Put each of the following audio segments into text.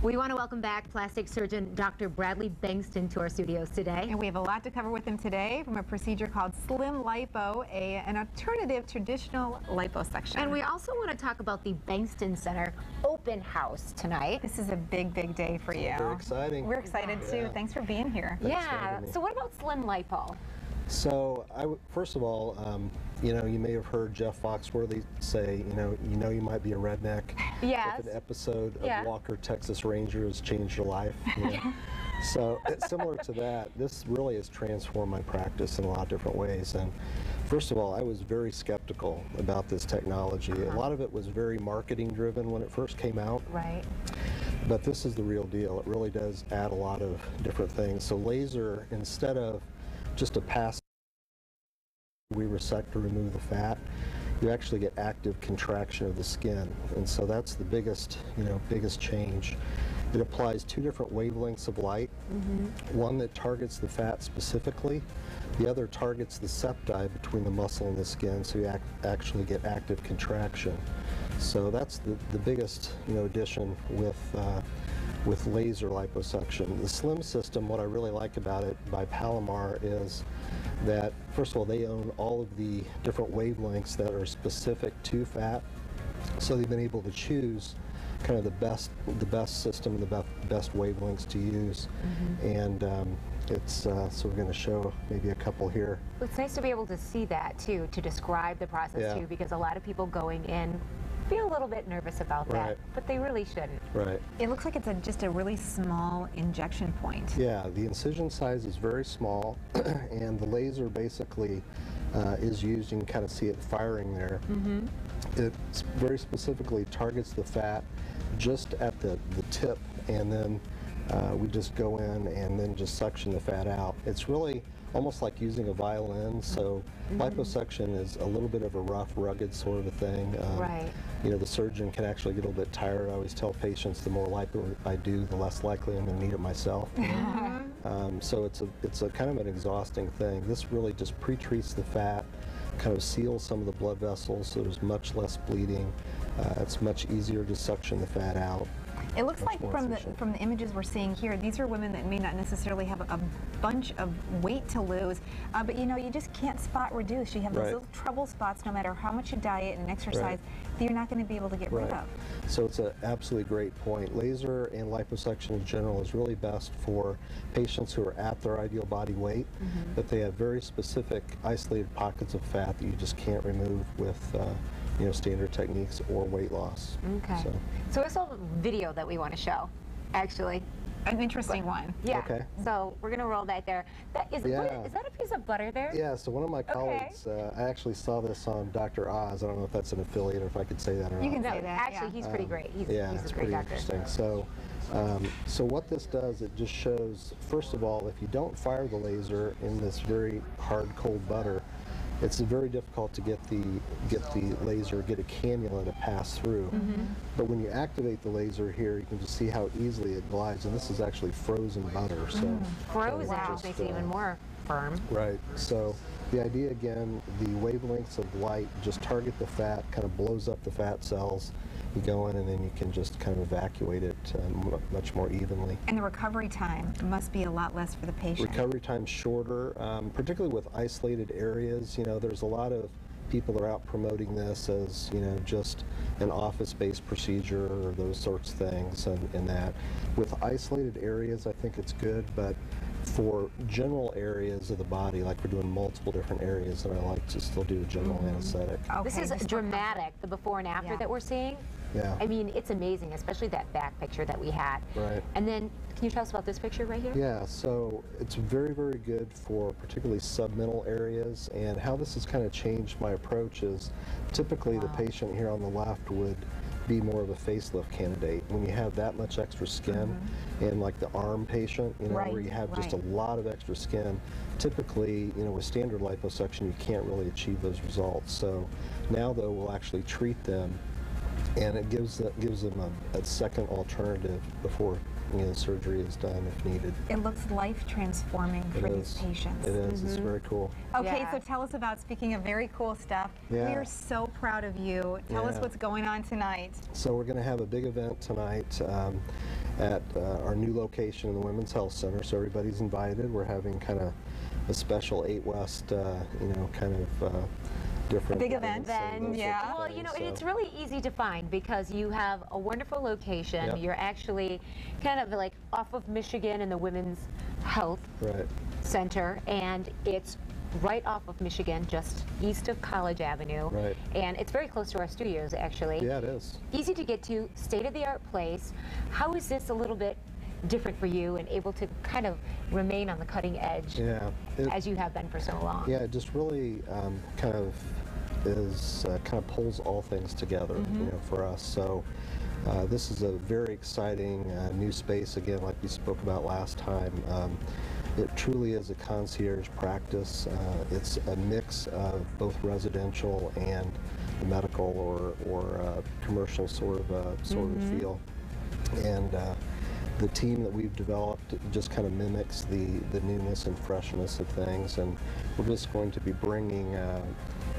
We want to welcome back plastic surgeon Dr. Bradley Bengtson to our studios today. And we have a lot to cover with him today from a procedure called Slim Lipo, an alternative traditional liposuction. And we also want to talk about the Bengtson Center open house tonight. This is a big, big day for you. Very exciting. We're excited too. Thanks for being here. So what about Slim Lipo? So first of all, you may have heard Jeff Foxworthy say, you might be a redneck. Yes. If an episode of Walker, Texas Ranger has changed your life. So it's similar to that. This really has transformed my practice in a lot of different ways. And first of all, I was very skeptical about this technology. A lot of it was very marketing driven when it first came out. Right. But this is the real deal. It really does add a lot of different things. So laser, instead of just a pass, we resect or remove the fat, you actually get active contraction of the skin, and so that's the biggest change. It applies two different wavelengths of light, one that targets the fat specifically, the other targets the septi between the muscle and the skin, so you actually get active contraction. So that's the biggest addition with laser liposuction. The Slim system, what I really like about it by Palomar is that, first of all, they own all of the different wavelengths that are specific to fat. So they've been able to choose kind of the best system and the best wavelengths to use. And so we're going to show maybe a couple here. Well, it's nice to be able to see that too, to describe the process too, because a lot of people going in feel a little bit nervous about that, but they really shouldn't. Right. It looks like it's just a really small injection point. Yeah, the incision size is very small, and the laser basically is used. You can kind of see it firing there. It very specifically targets the fat just at the tip, and then we just go in and then just suction the fat out. It's really almost like using a violin, so liposuction is a little bit of a rough, rugged sort of a thing. The surgeon can actually get a little bit tired. I always tell patients the more lipo I do, the less likely I'm going to need it myself. So it's a kind of an exhausting thing. This really just pre-treats the fat, kind of seals some of the blood vessels, so there's much less bleeding. It's much easier to suction the fat out. It looks like from the images we're seeing here, these are women that may not necessarily have a bunch of weight to lose, but you just can't spot reduce. You have those little trouble spots no matter how much you diet and exercise that you're not going to be able to get rid of. So it's an absolutely great point. Laser and liposuction in general is really best for patients who are at their ideal body weight, but they have very specific isolated pockets of fat that you just can't remove with standard techniques or weight loss. Okay. So there's a video that we want to show, actually. An interesting one. Yeah. Okay. So we're going to roll that there. Is that a piece of butter there? Yeah, so one of my colleagues, I actually saw this on Dr. Oz. I don't know if that's an affiliate or if I could say that or not. You can say that. Actually, he's pretty great. He's it's a great pretty doctor. interesting. So what this does, it just shows, first of all, if you don't fire the laser in this very hard, cold butter, it's very difficult to get the laser, get a cannula to pass through. But when you activate the laser here, you can just see how easily it glides, and this is actually frozen butter. So frozen just makes it even more firm. Right. So the idea, again, the wavelengths of light just target the fat, kind of blows up the fat cells. You go in and then you can just kind of evacuate it much more evenly. And the recovery time must be a lot less for the patient. Recovery time shorter, particularly with isolated areas. There's a lot of people that are out promoting this as just an office-based procedure or those sorts of things, and that. With isolated areas, I think it's good, but for general areas of the body, like we're doing multiple different areas, and I like to still do a general anesthetic. Okay. This is dramatic, the before and after that we're seeing. Yeah. I mean, it's amazing, especially that back picture that we had. Right. And then, can you tell us about this picture right here? Yeah, so it's very, very good for particularly submental areas, and how this has kind of changed my approach is typically the patient here on the left would be more of a facelift candidate. When you have that much extra skin, and like the arm patient, where you have just a lot of extra skin, typically, with standard liposuction, you can't really achieve those results. So now, though, we'll actually treat them, and it gives them a second alternative before surgery is done if needed. It looks life-transforming for these patients. It is. It's very cool. Okay, so tell us about, speaking of very cool stuff, we are so proud of you. Tell us what's going on tonight. So we're going to have a big event tonight. at our new location in the Women's Health Center, so everybody's invited. We're having kind of a special 8 West, you know, kind of different big event. Yeah. Well, you know, and it's really easy to find because you have a wonderful location. Yep. You're actually kind of like off of Michigan in the Women's Health Center, and it's right off of Michigan, just east of College Avenue. Right. And it's very close to our studios, actually. Yeah, it is. Easy to get to, state-of-the-art place. How is this a little bit different for you and able to kind of remain on the cutting edge as you have been for so long? Yeah, it just really kind of is kind of pulls all things together, you know, for us. So this is a very exciting new space, again, like we spoke about last time. It truly is a concierge practice. It's a mix of both residential and medical or commercial sort of feel. And the team that we've developed just kind of mimics the newness and freshness of things, and we're just going to be bringing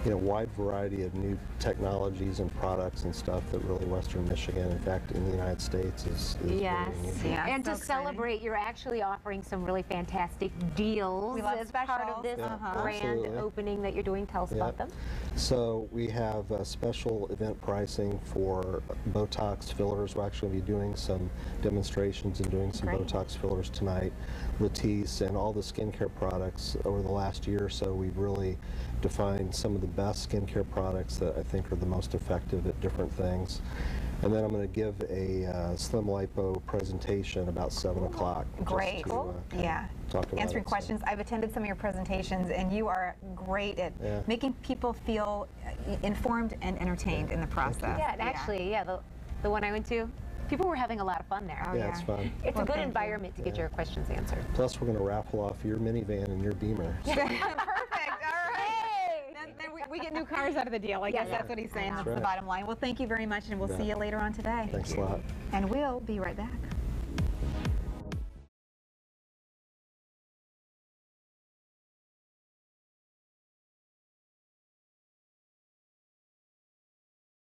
you know, wide variety of new technologies and products and stuff that really Western Michigan, in fact, in the United States, is yes. very unique. Yeah, And so to celebrate, you're actually offering some really fantastic deals as part of this grand opening that you're doing. Tell us about them. So we have special event pricing for Botox fillers. We'll actually be doing some demonstrations and doing some Botox fillers tonight. Latisse and all the skincare products over the last year or so, we've really defined some of the best skincare products that I think are the most effective at different things. And then I'm going to give a Slim Lipo presentation about 7 o'clock. Great. Yeah. Answering questions. I've attended some of your presentations, and you are great at making people feel informed and entertained in the process. Yeah, and actually, the one I went to, people were having a lot of fun there. Yeah, it's fun. It's a good environment to get your questions answered. Plus, we're going to raffle off your minivan and your Beamer. Perfect. All right. Then we get new cars out of the deal. I guess that's what he's saying. That's the bottom line. Well, thank you very much, and we'll see you later on today. Thanks a lot. And we'll be right back.